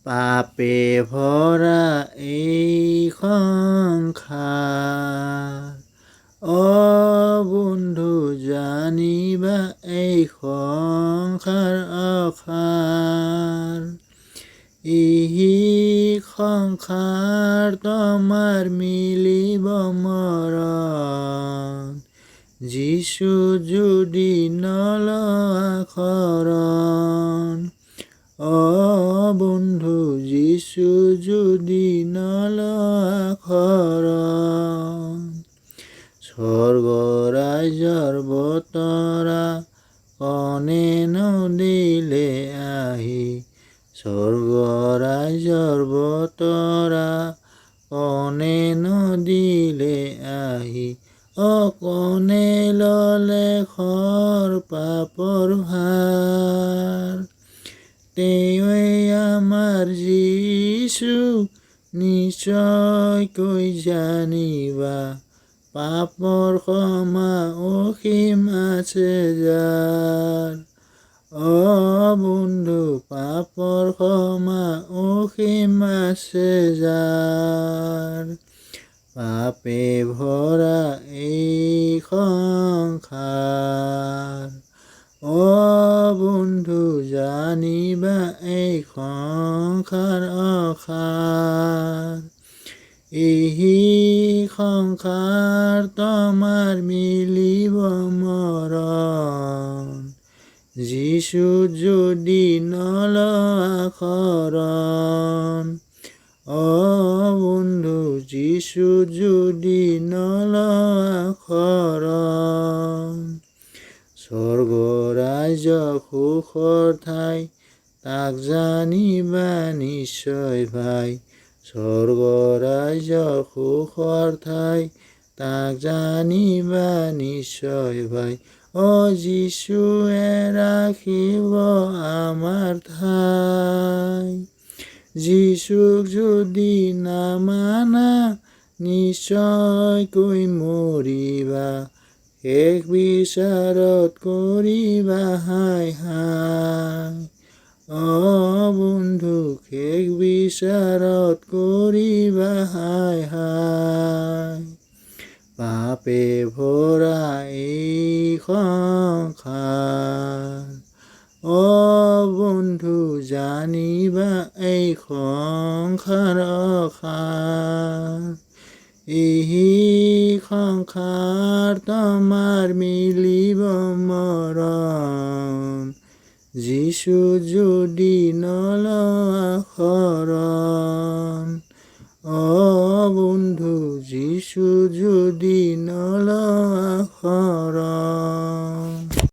পাপে ভৰা এই সংসাৰ, অ বন্ধু জানিবা এই সংসাৰ অসাৰ। ইহি সংসাৰ তোমাৰ মিলিব মৰণ, যিছু যদি নলৱা শৰণ। অ বন্ধু যিছু যদি নলৱা শৰণ। স্বৰ্গ ৰাজ্যৰ বতৰা কণে নদিলে আহি, স্বৰ্গ ৰাজ্যৰ বতৰা কণে নদিলে আহি। অকণে ললে খৰ পাপৰ ভাৰ, তেওঁৱেই আমাৰ যিছু নিশ্চয়কৈ জানিবা। পাপৰ ক্ষমা অসীম আছে যাৰ, অ বন্ধু পাপৰ ক্ষমা অসীম আছে যাৰ। পাপে ভৰা এই সংসাৰ, অ বন্ধু জানিবা এই সংসাৰ অসাৰ। ইহি সংসাৰ তোমাৰ মিলিব মৰণ, যিছু যদি নলৱা শৰণ। অ বন্ধু যিছু যদি নলৱা শৰণ। স্বৰ্গ ৰাজ্য সুখৰ ঠাই, তাক জানিবা নিশ্চয় ভাই। স্বৰ্গ ৰাজ্য সুখৰ ঠাই, তাক জানিবা নিশ্চয় ভাই। অ যিছুৱে ৰাখিব আমাৰ ঠাই, যিছুক যদি নামানা নিশ্চয়কৈ মৰিবা। শেষ বিচাৰত কৰিবা হায় হায়, অ বন্ধু শেষ বিচাৰত কৰিবা হায় হায়। পাপে ভৰা এই সংসাৰ, অ বন্ধু জানিবা এই সংসাৰ অসাৰ। ইহি সংসাৰ তোমাৰ মিলিব মৰণ, যিছু যদি নলৱা শৰণ। অ বন্ধু যিছু যদি নলৱা শৰণ।